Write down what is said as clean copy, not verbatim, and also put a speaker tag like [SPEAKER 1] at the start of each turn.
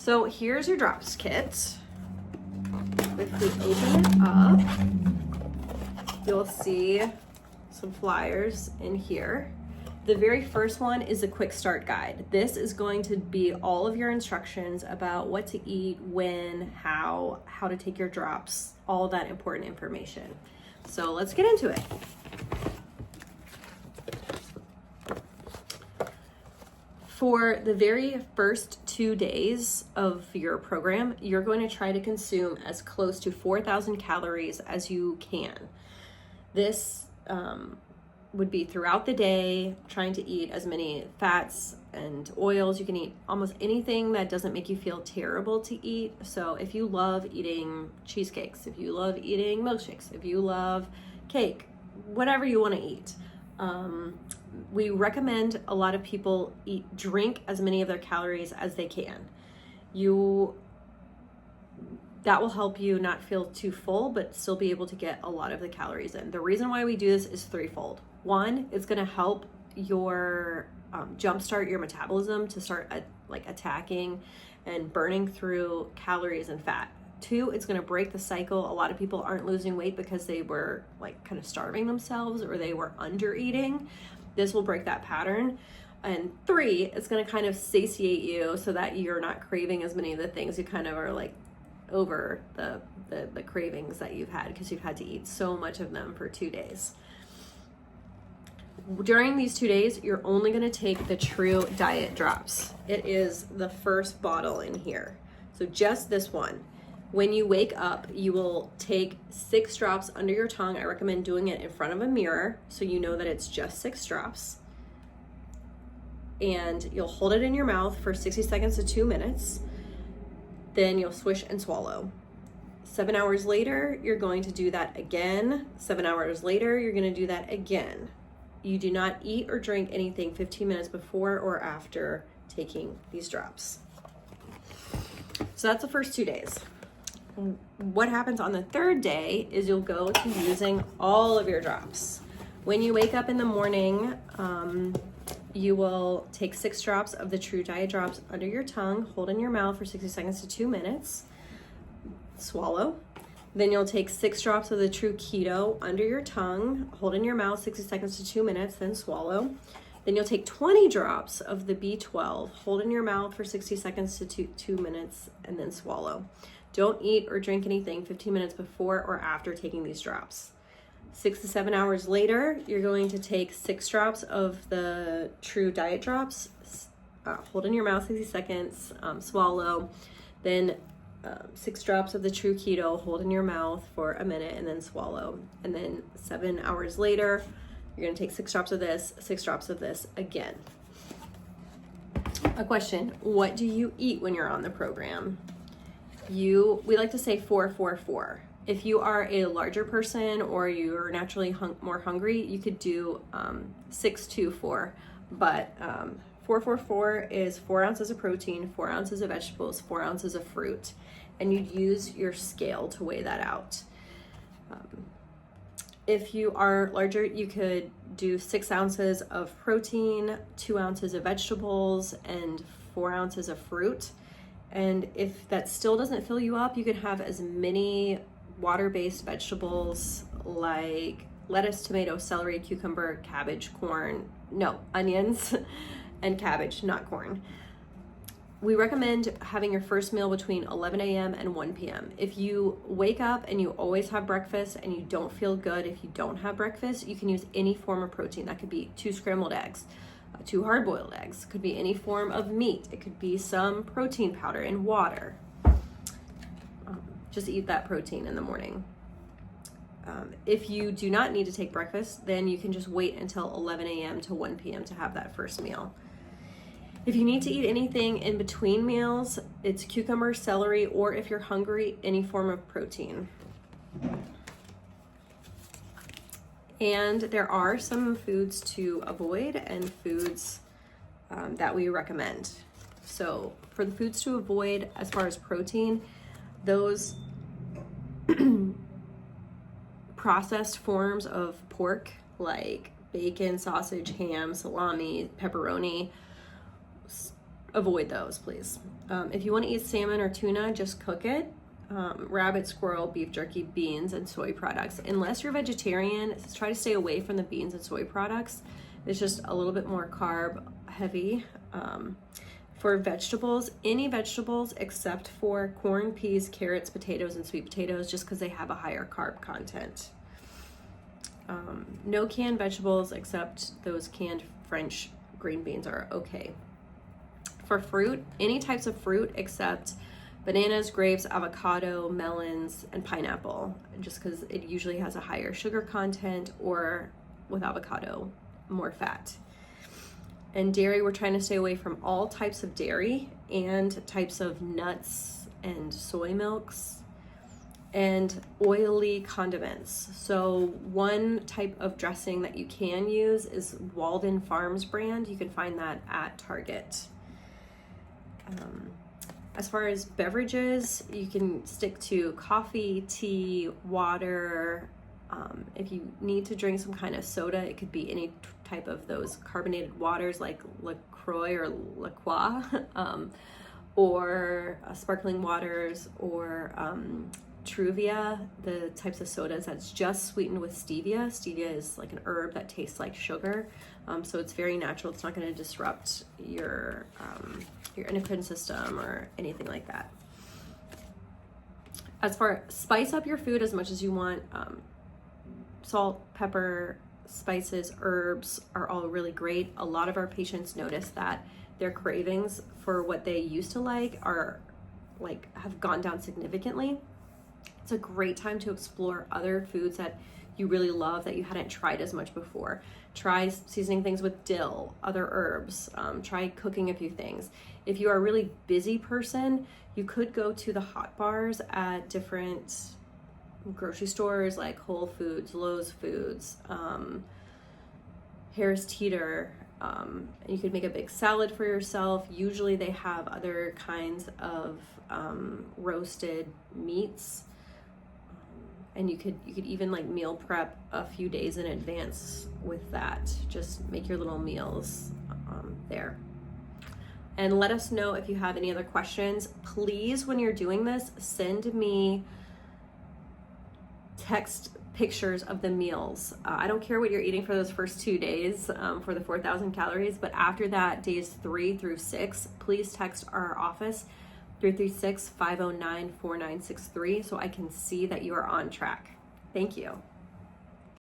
[SPEAKER 1] So here's your drops kit. If we open it up, you'll see some flyers in here. The very first one is a quick start guide. This is going to be all of your instructions about what to eat, when, how to take your drops, all that important information. So let's get into it. For the very first 2 days of your program, you're going to try to consume as close to 4,000 calories as you can. This would be throughout the day, trying to eat as many fats and oils. You can eat almost anything that doesn't make you feel terrible to eat. So if you love eating cheesecakes, if you love eating milkshakes, if you love cake, whatever you want to eat, we recommend a lot of people drink as many of their calories as they can. That will help you not feel too full, but still be able to get a lot of the calories in. The reason why we do this is threefold. One, it's going to help your jumpstart your metabolism to start attacking and burning through calories and fat. Two, it's going to break the cycle. A lot of people aren't losing weight because they were kind of starving themselves or they were under eating. This will break that pattern. And three, it's going to kind of satiate you so that you're not craving as many of the things. You kind of are over the cravings that you've had because you've had to eat so much of them for 2 days. During these 2 days, you're only going to take the True Diet drops. It is the first bottle in here. So just this one. When you wake up, you will take 6 drops under your tongue. I recommend doing it in front of a mirror so you know that it's just 6 drops. And you'll hold it in your mouth for 60 seconds to 2 minutes. Then you'll swish and swallow. 7 hours later, you're going to do that again. 7 hours later, you're going to do that again. You do not eat or drink anything 15 minutes before or after taking these drops. So that's the first 2 days. What happens on the third day is you'll go to using all of your drops. When you wake up in the morning, you will take 6 drops of the True Diet drops under your tongue, hold in your mouth for 60 seconds to 2 minutes, swallow. Then you'll take 6 drops of the True Keto under your tongue, hold in your mouth 60 seconds to 2 minutes, then swallow. Then you'll take 20 drops of the B12, hold in your mouth for 60 seconds to 2 minutes, and then swallow. Don't eat or drink anything 15 minutes before or after taking these drops. 6 to 7 hours later, you're going to take 6 drops of the True Diet drops, hold in your mouth 60 seconds, swallow. Then 6 drops of the True Keto, hold in your mouth for a minute, and then swallow. And then 7 hours later, you're going to take 6 drops of this, 6 drops of this again. A question: what do you eat when you're on the program? We like to say 4-4-4. If you are a larger person or you're naturally more hungry, you could do 6-2-4. But 4-4-4 is 4 ounces of protein, 4 ounces of vegetables, 4 ounces of fruit, and you'd use your scale to weigh that out. If you are larger, you could do 6 ounces of protein, 2 ounces of vegetables, and 4 ounces of fruit. And if that still doesn't fill you up, you can have as many water-based vegetables like lettuce, tomato, celery, cucumber, cabbage, onions, and cabbage, not corn. We recommend having your first meal between 11 a.m. and 1 p.m. If you wake up and you always have breakfast and you don't feel good if you don't have breakfast, you can use any form of protein. That could be 2 scrambled eggs, 2 hard-boiled eggs, could be any form of meat. It could be some protein powder in water. Just eat that protein in the morning. If you do not need to take breakfast, then you can just wait until 11 a.m. to 1 p.m. to have that first meal. If you need to eat anything in between meals, it's cucumber, celery, or if you're hungry, any form of protein. And there are some foods to avoid and foods that we recommend. So for the foods to avoid as far as protein, those processed forms of pork like bacon, sausage, ham, salami, pepperoni, avoid those, please. If you want to eat salmon or tuna, just cook it. Rabbit, squirrel, beef jerky, beans, and soy products. Unless you're vegetarian, try to stay away from the beans and soy products. It's just a little bit more carb heavy. For vegetables, any vegetables except for corn, peas, carrots, potatoes, and sweet potatoes, just because they have a higher carb content. No canned vegetables except those canned French green beans are okay. For fruit, any types of fruit except bananas, grapes, avocado, melons, and pineapple, just because it usually has a higher sugar content, or with avocado, more fat. And dairy, we're trying to stay away from all types of dairy and types of nuts and soy milks and oily condiments. So one type of dressing that you can use is Walden Farms brand. You can find that at Target. As far as beverages, you can stick to coffee, tea, water. If you need to drink some kind of soda, it could be any type of those carbonated waters like LaCroix or La Croix, or sparkling waters, or Truvia, the types of sodas that's just sweetened with stevia. Stevia is like an herb that tastes like sugar, so it's very natural. It's not going to disrupt your endocrine system or anything like that. As far as spice up your food as much as you want, salt, pepper, spices, herbs are all really great. A lot of our patients notice that their cravings for what they used to like have gone down significantly. It's a great time to explore other foods that you really love that you hadn't tried as much before. Try seasoning things with dill, other herbs, try cooking a few things. If you are a really busy person, you could go to the hot bars at different grocery stores like Whole Foods, Lowe's Foods, Harris Teeter. You could make a big salad for yourself. Usually they have other kinds of roasted meats. And you could even like meal prep a few days in advance with that. Just make your little meals there. And let us know if you have any other questions. Please, when you're doing this, send me text pictures of the meals. I don't care what you're eating for those first 2 days for the 4,000 calories, but after that, days 3 through 6, please text our office 336-509-4963 so I can see that you are on track. Thank you.